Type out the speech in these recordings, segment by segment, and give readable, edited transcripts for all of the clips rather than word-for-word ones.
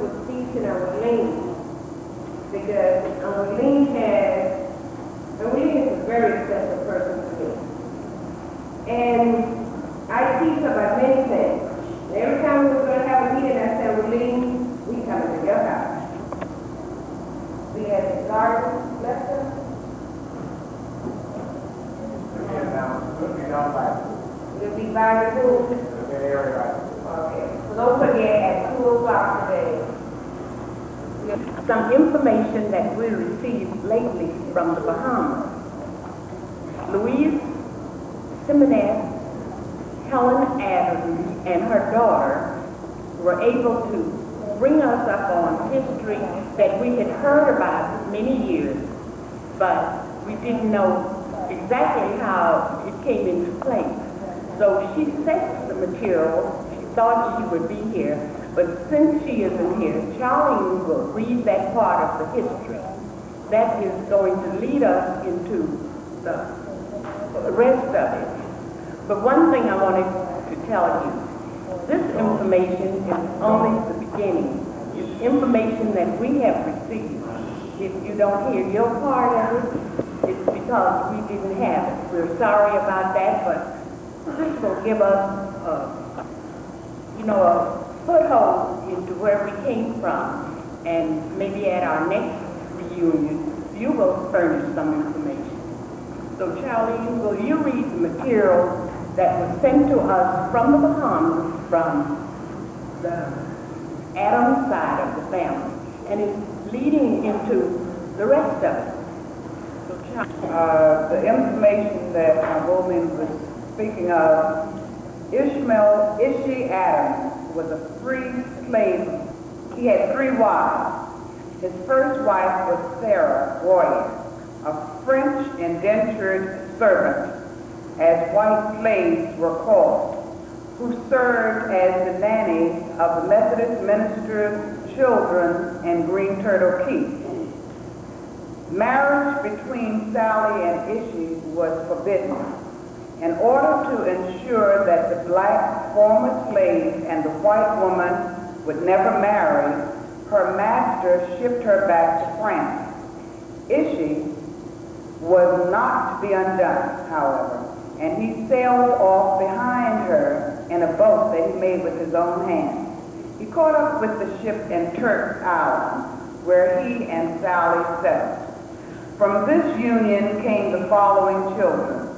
was teaching Arlene, because Arlene is a very special person to me. And I teach her about many things. And every time we were going to have a meeting, I said, Arlene, we coming to your house. We had the garden lesson. We'll be by the pool. Okay. So don't forget at 2 o'clock today. Some information that we received lately from the Bahamas. Louise Simonette, Helen Adams, and her daughter were able to bring us up on history that we had heard about many years, but we didn't know exactly how it came into place. So she sent the material. She thought she would be here, but since she isn't here, Charlene will read that part of the history. That is going to lead us into the rest of it. But one thing I wanted to tell you, this information is only the beginning. It's information that we have received. If you don't hear your part of it, it's because we didn't have it. We're sorry about that, but this will give us a foothold into where we came from, and maybe at our next reunion, you will furnish some information. So, Charlene, will you read the material that was sent to us from the Bahamas, from the Adams side of the family, and it's leading into the rest of it. So, the information that Bowman was speaking of, Ishmael Ishi Adams was a free slave. He had 3 wives. His first wife was Sarah Royer, a French indentured servant, as white slaves were called, who served as the nanny of the Methodist ministers' children in Green Turtle Key. Marriage between Sally and Ishi was forbidden. In order to ensure that the black former slave and the white woman would never marry, her master shipped her back to France. Ishi was not to be undone, however, and he sailed off behind her in a boat that he made with his own hands. He caught up with the ship in Turk's Island, where he and Sally settled. From this union came the following children: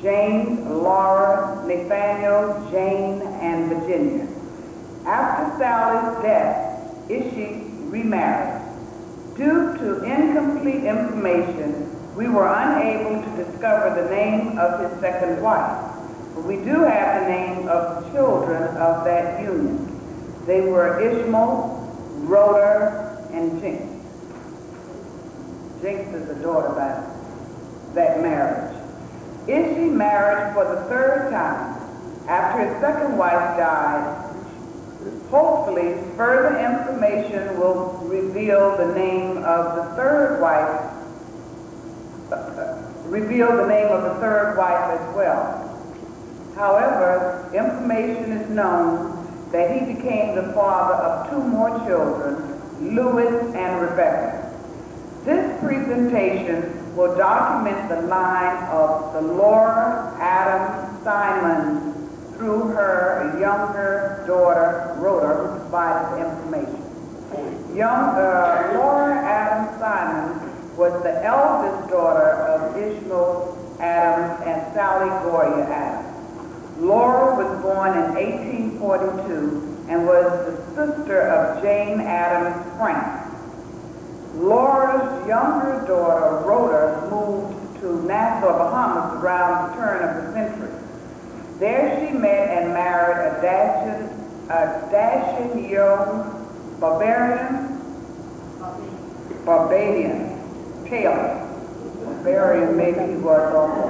James, Laura, Nathaniel, Jane, and Virginia. After Sally's death, Ishi remarried. Due to incomplete information, we were unable to discover the name of his second wife, but we do have the name of the children of that union. They were Ishmael, Rhoda, and Jinx. Jinx is the daughter by that marriage. Ishi married for the 3rd time. After his second wife died, hopefully further information will reveal the name of the third wife, as well. However, information is known that he became the father of 2 more children, Louis and Rebecca. This presentation will document the line of the Laura Adams Simon through her younger daughter, Rhoda, who provided the information. Laura Adams Simon was the eldest daughter of Ishmael Adams and Sally Goya Adams. Laura was born in 1842 and was the sister of Jane Adams Frank. Laura's younger daughter, Rhoda, moved to Nassau, Bahamas around the turn of the century. There she met and married a dashing young Barbadian Taylor. Barbarian, maybe he was also.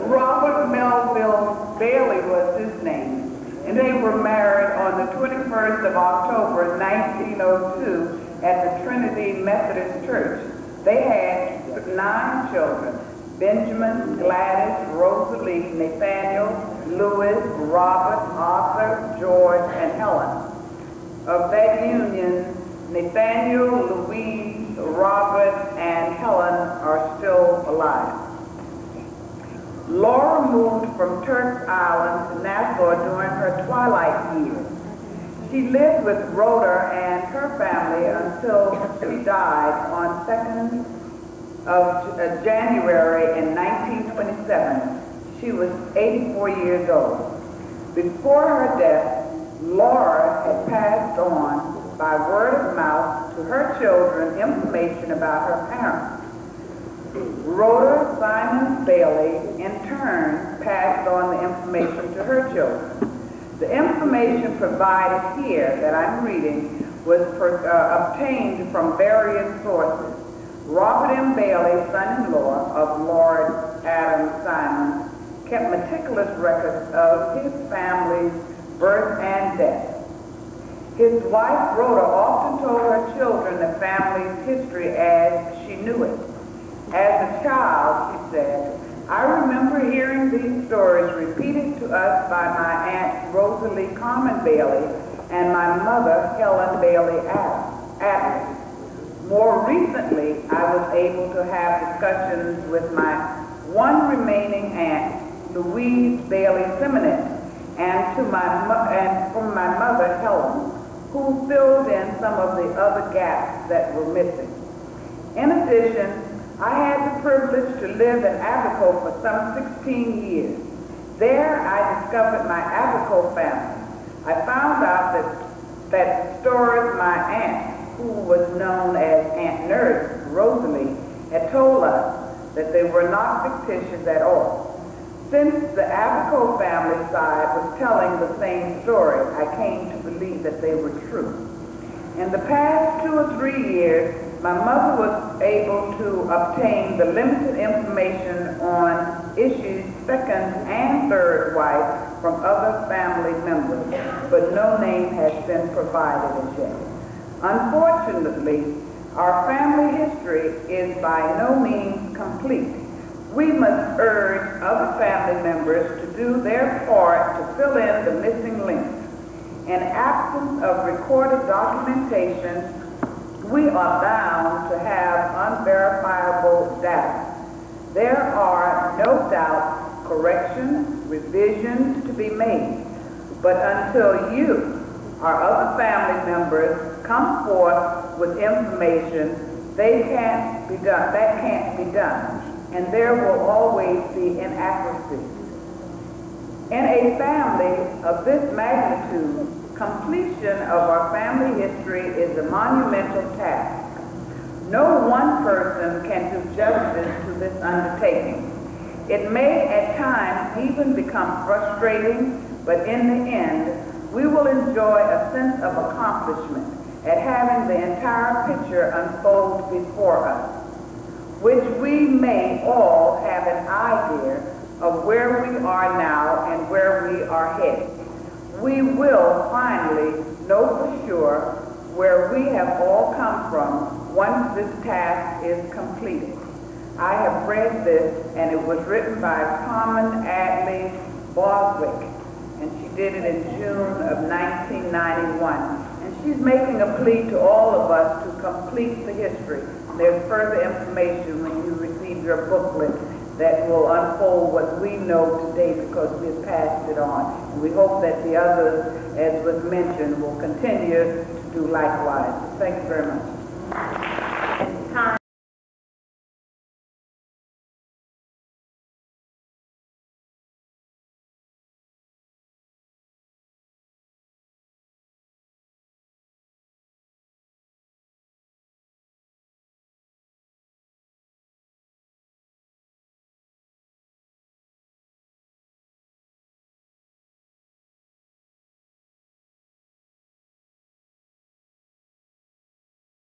Robert Melville Bailey was his name, and they were married on the 21st of October, 1902 at the Trinity Methodist Church. They had 9 children: Benjamin, Gladys, Rosalie, Nathaniel, Louis, Robert, Arthur, George, and Helen. Of that union, Nathaniel, Louise, Robert, and Helen are still alive. Laura moved from Turks Island to Nassau during her twilight years. She lived with Rhoda and her family until she died on 2nd of January in 1927. She was 84 years old. Before her death, Laura had passed on by word of mouth to her children information about her parents. Rhoda Simons Bailey, in turn, passed on the information to her children. The information provided here that I'm reading was obtained from various sources. Robert M. Bailey, son-in-law of Lord Adam Simons, kept meticulous records of his family's birth and death. His wife, Rhoda, often told her children the family's history as she knew it. As a child, she said, I remember hearing these stories repeated to us by my Aunt Rosalie Carmen Bailey and my mother, Helen Bailey Adams. More recently, I was able to have discussions with my one remaining aunt, Louise Bailey Simonet, and from my mother, Helen, who filled in some of the other gaps that were missing. In addition, I had the privilege to live in Abaco for some 16 years. There, I discovered my Abaco family. I found out that stories my aunt, who was known as Aunt Nurse, Rosalie, had told us that they were not fictitious at all. Since the Abaco family side was telling the same story, I came to believe that they were true. In the past 2 or 3 years, my mother was able to obtain the limited information on issues second and third wife from other family members, but no name has been provided as yet. Unfortunately, our family history is by no means complete. We must urge other family members to do their part to fill in the missing links. In absence of recorded documentation, we are bound to have unverifiable data. There are no doubt corrections, revisions to be made, but until you or other family members come forth with information, that can't be done, and there will always be inaccuracies. In a family of this magnitude, completion of our family history is a monumental task. No one person can do justice to this undertaking. It may at times even become frustrating, but in the end, we will enjoy a sense of accomplishment at having the entire picture unfold before us, which we may all have an idea of where we are now and where we are headed. We will finally know for sure where we have all come from once this task is completed. I have read this, and it was written by Carmen Adley Boswick, and she did it in June of 1991. And she's making a plea to all of us to complete the history. There's further information when you receive your booklet that will unfold what we know today because we've passed it on. And we hope that the others, as was mentioned, will continue to do likewise. Thank you very much.